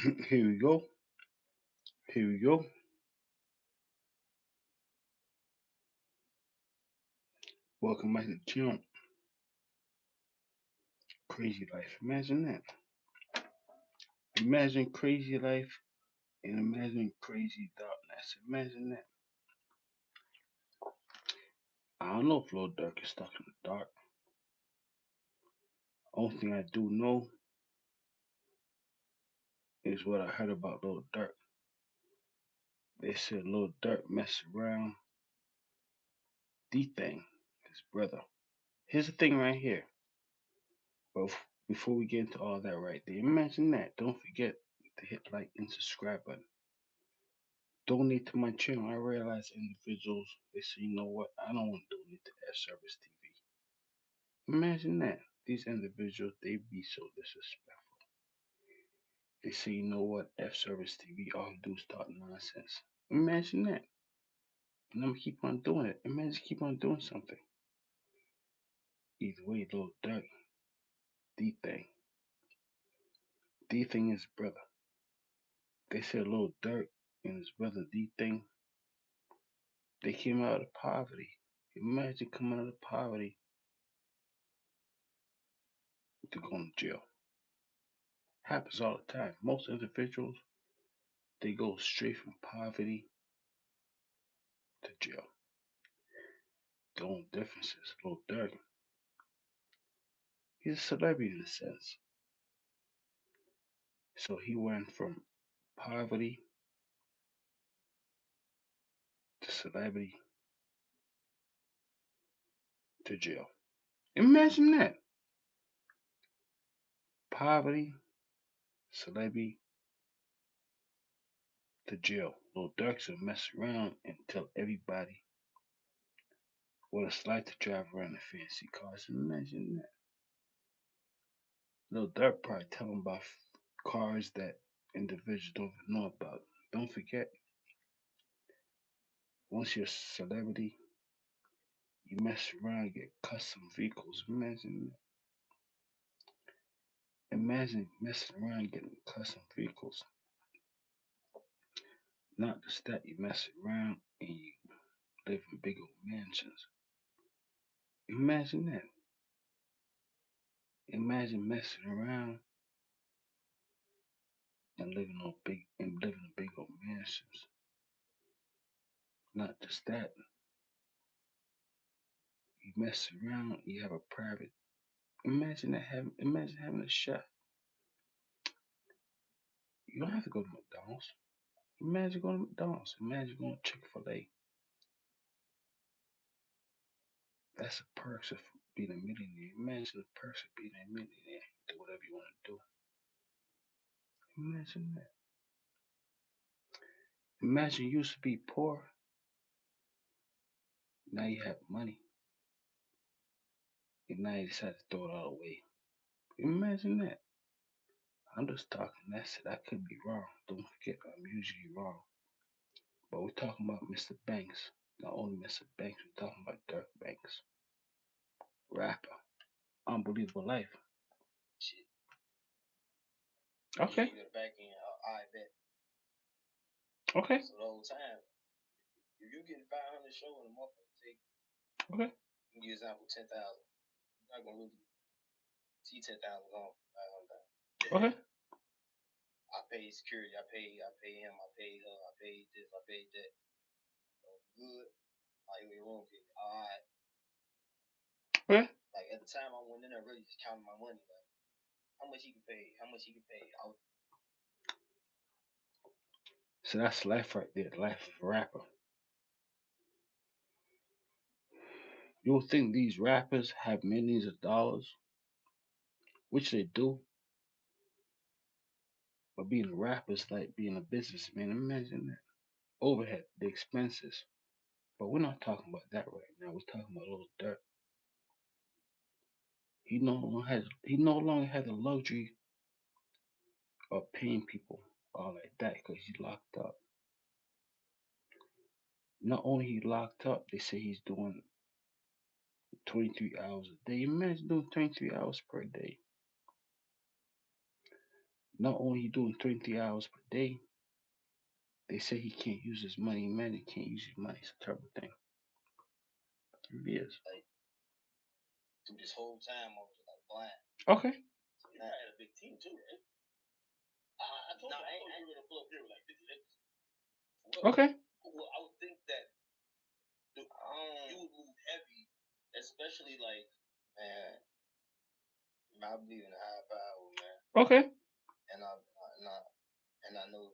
Here we go. Here we go. Welcome back to the channel. Crazy life. Imagine that. Imagine crazy life and imagine crazy darkness. Imagine that. I don't know if Lil Durk is stuck in the dark. Only thing I do know is what I heard about Lil Durk. They said Lil Durk messed around the thing, his brother. Here's the thing right here. But before we get into all that right there, imagine that. Don't forget to hit like and subscribe button. Donate to my channel. I realize individuals, they say, you know what, I don't want to donate to F Service TV. Imagine that. These individuals, they be so disrespectful. They say, you know what, F Service TV, all you do is talk nonsense. Imagine that. And I'm gonna keep on doing it. Imagine keep on doing something. Either way, little Durk, D thing. D thing is brother. They said little Durk and his brother D thing, they came out of poverty. Imagine coming out of poverty to go to jail. Happens all the time. Most individuals, they go straight from poverty to jail. The only difference is Lil Durk. He's a celebrity in a sense. So he went from poverty to celebrity to jail. Imagine that. Poverty, celebrity to jail. Lil Durk's will mess around and tell everybody what it's like to drive around in fancy cars. Imagine that. Lil Durk probably tell them about cars that individuals don't even know about. Don't forget, once you're a celebrity, you mess around, get custom vehicles. Imagine messing around getting custom vehicles. Not just that, you mess around and you live in big old mansions. Imagine that. Imagine messing around and living in big old mansions. Not just that, you mess around, you have a private. Imagine having a chef. You don't have to go to McDonald's. Imagine going to McDonald's. Imagine going to Chick-fil-A. That's the perks of being a millionaire. Imagine the perks of being a millionaire. Do whatever you want to do. Imagine that. Imagine you used to be poor. Now you have money. And now you decide to throw it all away. Imagine that. I'm just talking. That's it. I could be wrong. Don't forget, I'm usually wrong. But we're talking about Mr. Banks. Not only Mr. Banks, we're talking about Durk Banks. Rapper. Unbelievable life. Shit. Okay. You back in, I bet. Okay. So the whole time, if you get 500 show in a month, take. Okay. You give example 10,000. You're not gonna really see 10,000 on 500. Okay. I paid security. I pay him. I paid her. I paid this. I paid that. So good. Like we won't get all right. Okay. Like at the time I went in there really just counting my money. Like how much he can pay. How much he can pay. So that's life right there. The life of a rapper. You'll think these rappers have millions of dollars, which they do, but being a rapper is like being a businessman. Imagine that. Overhead, the expenses. But we're not talking about that right now. We're talking about Lil Durk. He no longer has the luxury of paying people all like that because he's locked up. Not only he locked up, they say he's doing 23 hours a day. Imagine doing 23 hours per day. Not only he doing 23 hours per day, they say he can't use his money. Man, he can't use his money. It's a terrible thing. It really is. Like, through this whole time, I was like blind. Okay. So you had a big team too, right? I told you, I you were gonna pull up here with like 50 niggas. Okay. Well, I would think that you would move heavy, especially like, man, I believe in high power, man. Okay. And I know,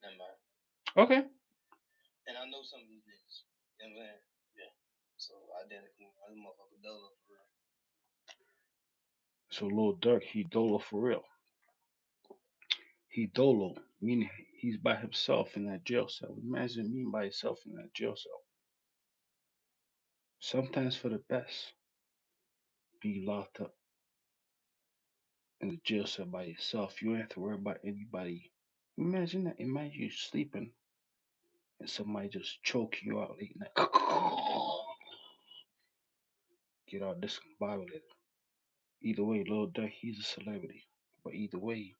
never mind. Okay. And I know some of these niggas. You know what I'm saying? Yeah. So identically, I'm a motherfucker dolo for real. So Lil Durk, he dolo for real. He dolo, meaning he's by himself in that jail cell. Imagine being by yourself in that jail cell. Sometimes for the best, be locked up in the jail cell by yourself. You don't have to worry about anybody. Imagine that. Imagine you sleeping and somebody just choking you out late night. Get all discombobulated. Either way, Lil Durk, he's a celebrity. But either way,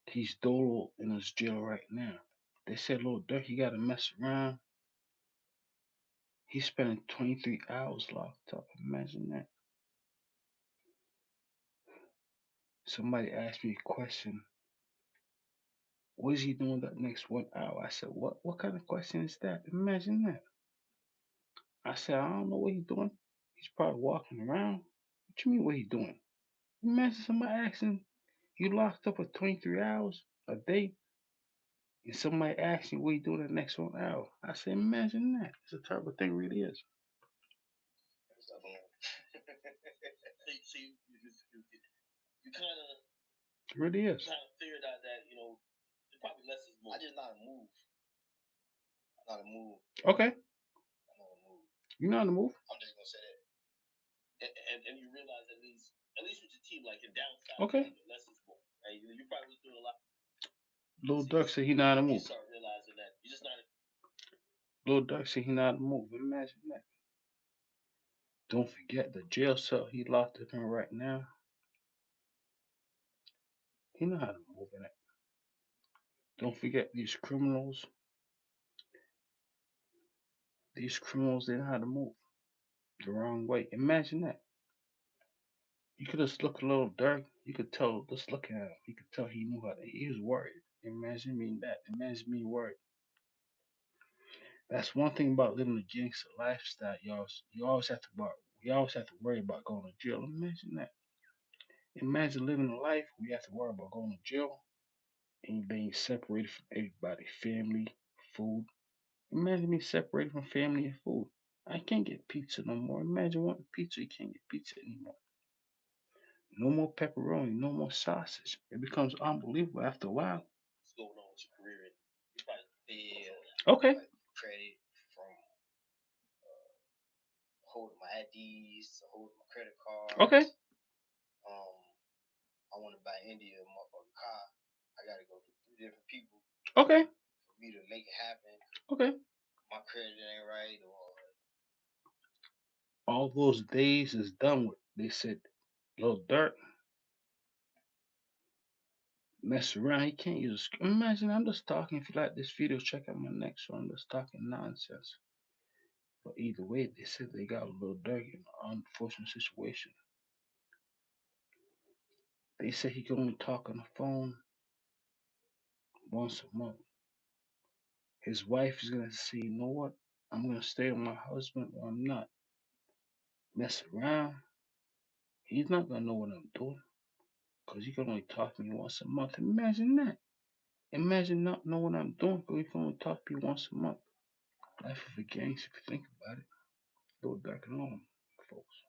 he's dolo in his jail right now. They said Lil Durk, he got to mess around. He's spending 23 hours locked up. Imagine that. Somebody asked me a question. What is he doing that next 1 hour? I said, what kind of question is that? Imagine that. I said, I don't know what he's doing. He's probably walking around. What you mean what he's doing? Imagine somebody asking you locked up for 23 hours a day and somebody asks you what you doing the next 1 hour. I said, imagine that. It's a terrible thing, it really is. See, you kind of it really is. Kind of figured out that, it probably less is more. I just not a move. Not a move. Okay. I'm not a move. You're not a move? I'm just gonna say that. And you realize at least with your team, like your downside, okay, less is more. Right? You probably doing a lot. Lil Durk said he not a move. You start realizing that you're just not a Lil Durk said he not a move. Imagine that. Don't forget the jail cell he locked up in right now. He know how to move in it. Don't forget these criminals. These criminals, they know how to move the wrong way. Imagine that. You could just look a little Durk. You could tell, just looking at him, you could tell he knew how to. He was worried. Imagine me that. Imagine me worried. That's one thing about living a gangster lifestyle, y'all. You always have to worry about going to jail. Imagine that. Imagine living a life where you have to worry about going to jail and being separated from everybody, family, food. Imagine me separated from family and food. I can't get pizza no more. Imagine wanting pizza, you can't get pizza anymore. No more pepperoni, no more sausage. It becomes unbelievable after a while. What's going on with your career? You probably feel okay. Like credit from holding my IDs, holding my credit cards. Okay. I want to buy India a motherfucking car. I gotta go to 3 different people. Okay. For me to make it happen. Okay. My credit ain't right, or all those days is done with. They said, Lil Durk, mess around. He can't use. Imagine I'm just talking. If you like this video, check out my next one. I'm just talking nonsense. But either way, they said they got Lil Durk in an unfortunate situation. They said he can only talk on the phone once a month. His wife is gonna say, you know what? I'm gonna stay with my husband or I'm not. Mess around. He's not gonna know what I'm doing. Cause he can only talk to me once a month. Imagine that. Imagine not knowing what I'm doing because he can only talk to me once a month. Life of a gangster if you think about it. Little dark and long, folks.